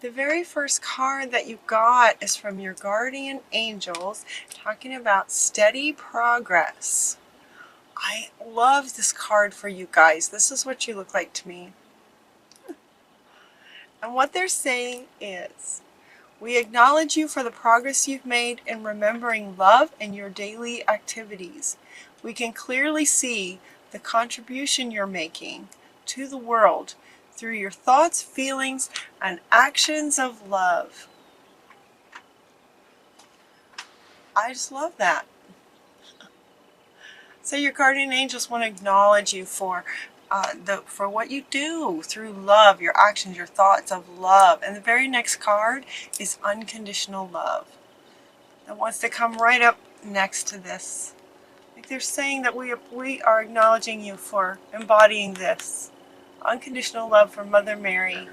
The very first card that you got is from your guardian angels, talking about steady progress. I love this card for you guys. This is what you look like to me. And what they're saying is, we acknowledge you for the progress you've made in remembering love in your daily activities. We can clearly see the contribution you're making to the world through your thoughts, feelings, and actions of love. I just love that. So your guardian angels want to acknowledge you for what you do through love, your actions, your thoughts of love. And the very next card is unconditional love. That wants to come right up next to this. Like they're saying that we are acknowledging you for embodying this. Unconditional love for Mother Mary.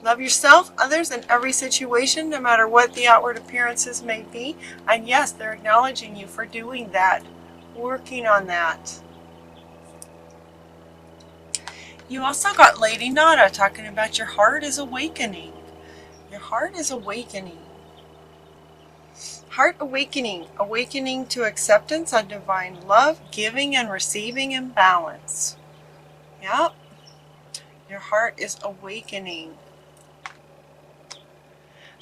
Love yourself, others, in every situation, no matter what the outward appearances may be. And yes, they're acknowledging you for doing that, working on that. You also got Lady Nada talking about your heart is awakening. Your heart is awakening. Heart awakening. Awakening to acceptance of divine love, giving and receiving in balance. Yep. Your heart is awakening.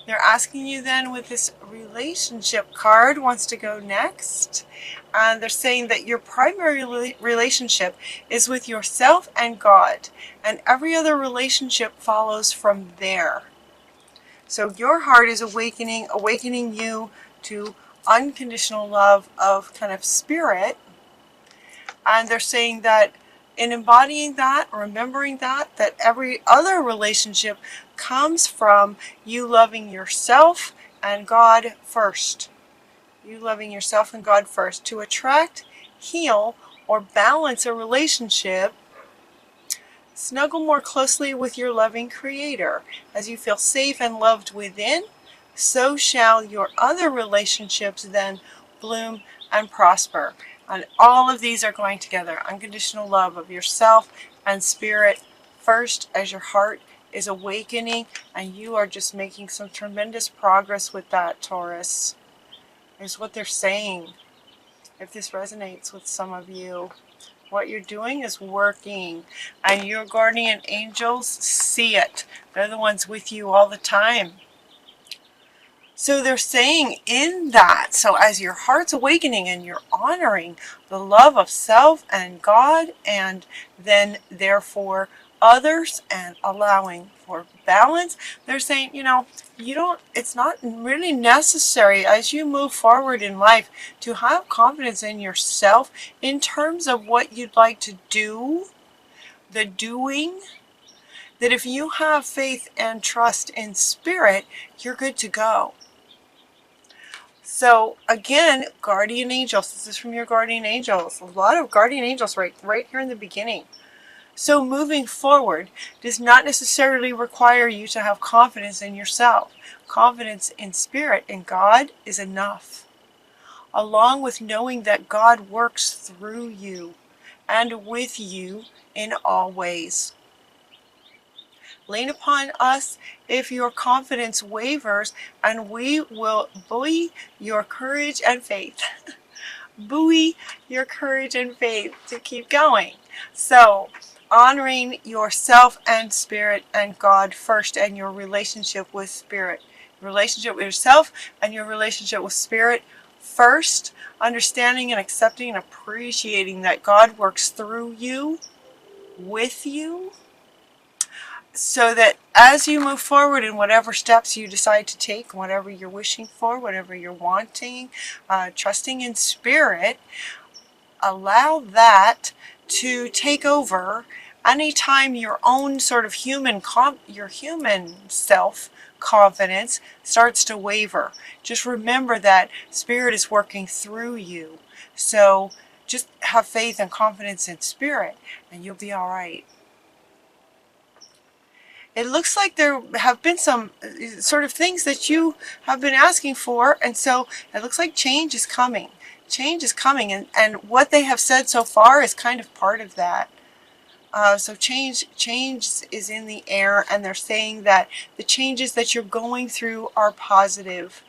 They're asking you then with this relationship card wants to go next. And they're saying that your primary relationship is with yourself and God. And every other relationship follows from there. So your heart is awakening you to unconditional love of kind of spirit. And they're saying that in embodying that, remembering that every other relationship comes from you loving yourself and God first. You loving yourself and God first. To attract, heal, or balance a relationship, snuggle more closely with your loving Creator. As you feel safe and loved within, so shall your other relationships then bloom and prosper. And all of these are going together. Unconditional love of yourself and spirit first, as your heart is awakening, and you are just making some tremendous progress with that, Taurus. Is what they're saying. If this resonates with some of you, what you're doing is working, and your guardian angels see it. They're the ones with you all the time. So they're saying in that, so as your heart's awakening and you're honoring the love of self and God, and then therefore others, and allowing for balance, they're saying, it's not really necessary as you move forward in life to have confidence in yourself in terms of what you'd like to do, the doing, that if you have faith and trust in spirit, you're good to go. So again, guardian angels, this is from your guardian angels. A lot of guardian angels right here in the beginning. So moving forward does not necessarily require you to have confidence in yourself. Confidence in spirit and God is enough. Along with knowing that God works through you and with you in all ways. Lean upon us if your confidence wavers, and we will buoy your courage and faith. Buoy your courage and faith to keep going. So, honoring yourself and spirit and God first, and your relationship with spirit. Relationship with yourself and your relationship with spirit first. Understanding and accepting and appreciating that God works through you, with you, so that as you move forward in whatever steps you decide to take, whatever you're wishing for, whatever you're wanting, trusting in spirit, allow that to take over. Anytime your own sort of your human self confidence starts to waver, just remember that spirit is working through you. So just have faith and confidence in spirit, and you'll be all right. It looks like there have been some sort of things that you have been asking for, and so it looks like change is coming. Change is coming, and what they have said so far is kind of part of that. So change is in the air, and they're saying that the changes that you're going through are positive.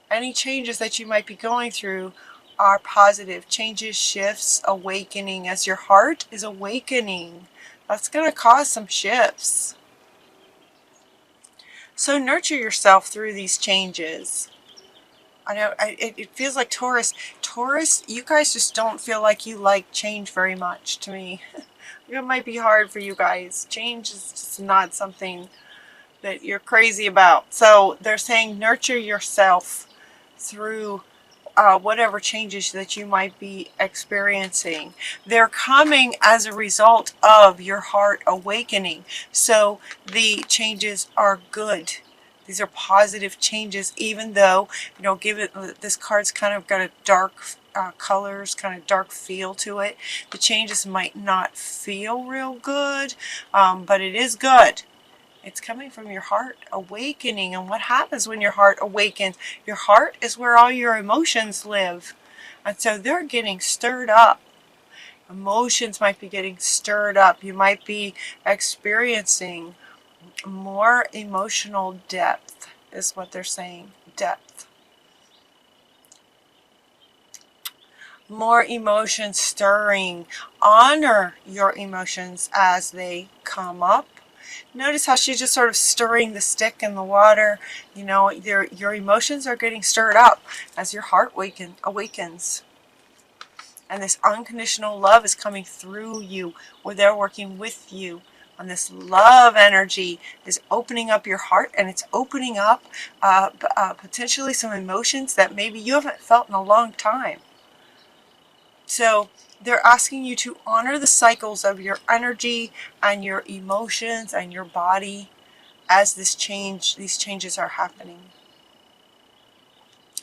Any changes that you might be going through are positive. Changes, shifts, awakening. As your heart is awakening, that's going to cause some shifts. So nurture yourself through these changes. I know it feels like Taurus, you guys just don't feel like you like change very much to me. It might be hard for you guys. Change is just not something that you're crazy about. So they're saying nurture yourself through whatever changes that you might be experiencing. They're coming as a result of your heart awakening. So the changes are good. These are positive changes, even though, you know, this card's kind of got a dark colors, kind of dark feel to it. The changes might not feel real good, but it is good. It's coming from your heart awakening. And what happens when your heart awakens? Your heart is where all your emotions live. And so they're getting stirred up. Emotions might be getting stirred up. You might be experiencing more emotional depth, is what they're saying. Depth. More emotion stirring. Honor your emotions as they come up. Notice how she's just sort of stirring the stick in the water. You know, your emotions are getting stirred up as your heart awakens. And this unconditional love is coming through you, where they're working with you. And this love energy is opening up your heart, and it's opening up potentially some emotions that maybe you haven't felt in a long time. So they're asking you to honor the cycles of your energy and your emotions and your body as these changes are happening.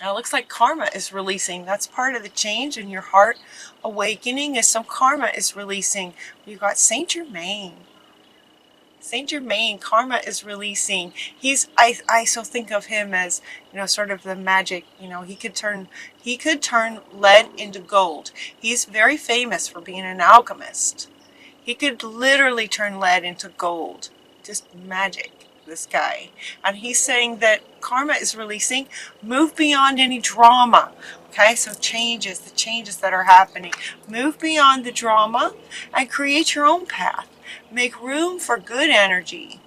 Now it looks like karma is releasing. That's part of the change in your heart awakening, is some karma is releasing. You've got Saint Germain. Saint Germain, karma is releasing. I so think of him as, you know, sort of the magic, you know, he could turn lead into gold. He's very famous for being an alchemist. He could literally turn lead into gold. Just magic, this guy. And he's saying that karma is releasing. Move beyond any drama. Okay, so the changes that are happening. Move beyond the drama and create your own path. Make room for good energy.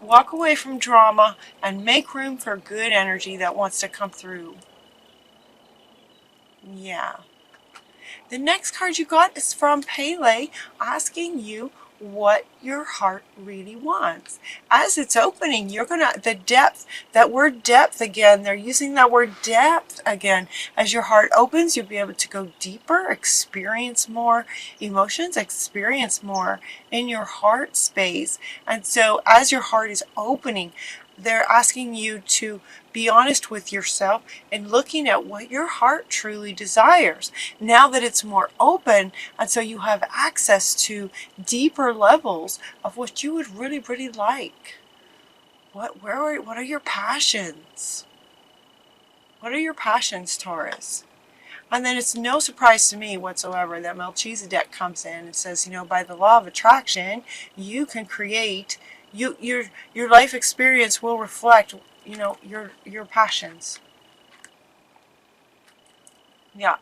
Walk away from drama and make room for good energy that wants to come through. Yeah. The next card you got is from Pele, asking you what your heart really wants. As it's opening, you're gonna, the depth, that word depth again, they're using that word depth again. As your heart opens, you'll be able to go deeper, experience more emotions, experience more in your heart space. And so as your heart is opening, they're asking you to be honest with yourself and looking at what your heart truly desires. Now that it's more open, and so you have access to deeper levels of what you would really, really like. What are your passions? What are your passions, Taurus? And then it's no surprise to me whatsoever that Melchizedek comes in and says, you know, by the law of attraction, you can create, your life experience will reflect, you know, your passions. Yeah.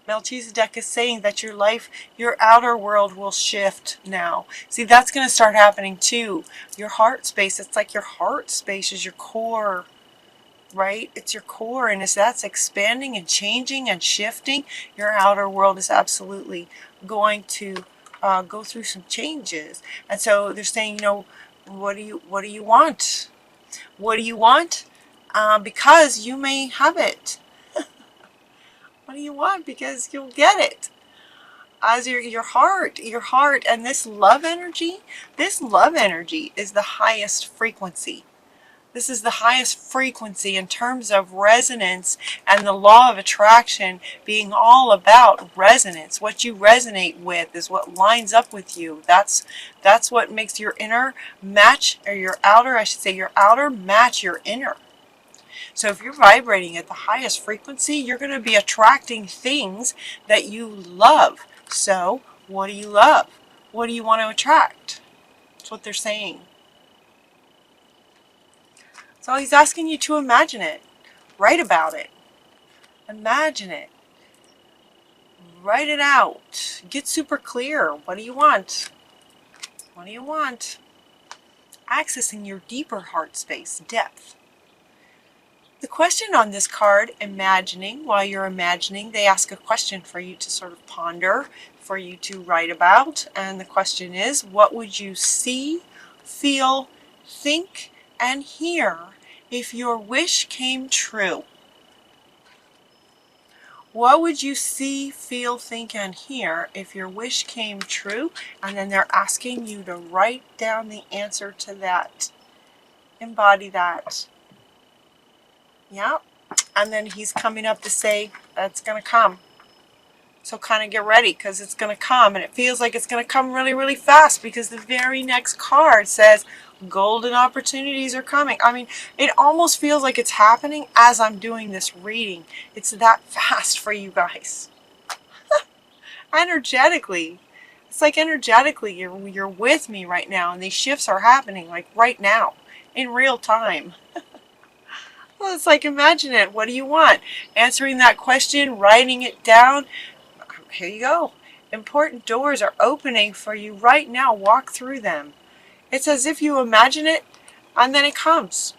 Melchizedek is saying that your life, your outer world will shift now. See, that's going to start happening too. Your heart space, it's like your heart space is your core, right? It's your core, and as that's expanding and changing and shifting, your outer world is absolutely going to go through some changes. And so they're saying, you know, what do you want? What do you want? Because you may have it. What do you want? Because you'll get it. As your heart, and this love energy is the highest frequency. This is the highest frequency in terms of resonance, and the law of attraction being all about resonance. What you resonate with is what lines up with you. That's what makes your inner match, or your outer, I should say, your outer match your inner. So if you're vibrating at the highest frequency, you're going to be attracting things that you love. So what do you love? what do you want to attract? That's what they're saying. So he's asking you to imagine it. Write about it. Imagine it. Write it out. Get super clear. What do you want? What do you want? Accessing your deeper heart space, depth. The question on this card, imagining, while you're imagining, they ask a question for you to sort of ponder, for you to write about. And the question is, what would you see, feel, think, and hear if your wish came true? What would you see, feel, think, and hear if your wish came true? And then they're asking you to write down the answer to that. Embody that. Yeah. And then he's coming up to say that's going to come. So kind of get ready, because it's going to come. And it feels like it's going to come really, really fast, because the very next card says golden opportunities are coming. I mean, it almost feels like it's happening as I'm doing this reading. It's that fast for you guys. Energetically. It's like energetically you're with me right now, and these shifts are happening like right now in real time. Well, it's like, imagine it. What do you want? Answering that question, writing it down. Here you go. Important doors are opening for you right now. Walk through them. It's as if you imagine it, and then it comes.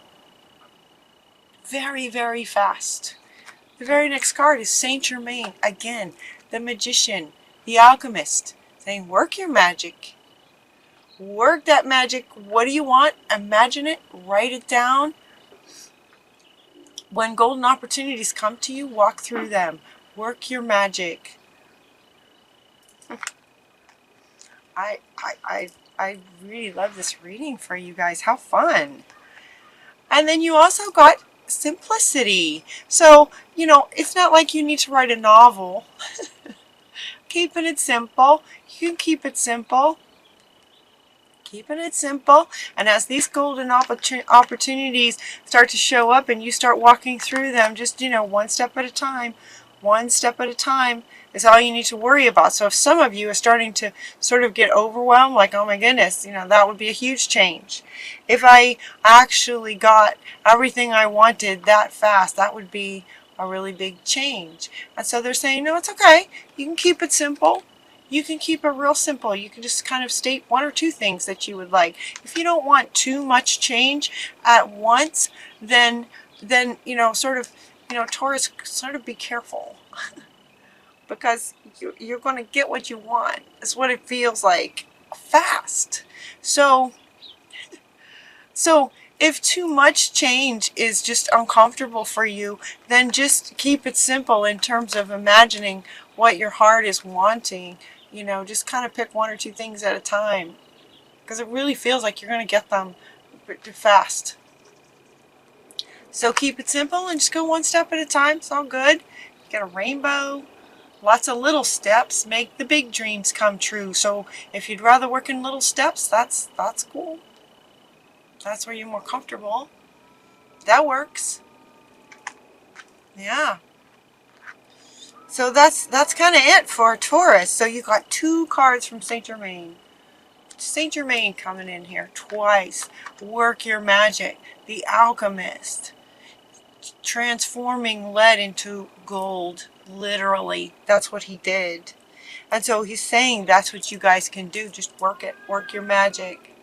Very, very fast. The very next card is Saint Germain. Again, the magician, the alchemist, saying, work your magic. Work that magic. What do you want? Imagine it. Write it down. When golden opportunities come to you, walk through them. Work your magic. I really love this reading for you guys. How fun. And then you also got simplicity. So, you know, it's not like you need to write a novel. Keeping it simple. You can keep it simple. Keeping it simple. And as these golden opportunities start to show up and you start walking through them, just, you know, one step at a time. One step at a time is all you need to worry about. So if some of you are starting to sort of get overwhelmed, like, oh my goodness, you know, that would be a huge change. If I actually got everything I wanted that fast, that would be a really big change. And so they're saying, no, it's okay. You can keep it simple. You can keep it real simple. You can just kind of state one or two things that you would like. If you don't want too much change at once, then you know, sort of, you know, Taurus, sort of be careful. Because you're going to get what you want. It's what it feels like. Fast. So if too much change is just uncomfortable for you, then just keep it simple in terms of imagining what your heart is wanting. You know, just kind of pick one or two things at a time. Because it really feels like you're going to get them fast. So keep it simple and just go one step at a time. It's all good. You get a rainbow. Lots of little steps make the big dreams come true. So if you'd rather work in little steps, that's cool. That's where you're more comfortable. That works. Yeah. So that's kind of it for Taurus. So you got two cards from Saint Germain. Saint Germain coming in here twice. Work your magic. The alchemist. Transforming lead into gold. Literally. That's what he did. And so he's saying that's what you guys can do. Just work it. Work your magic.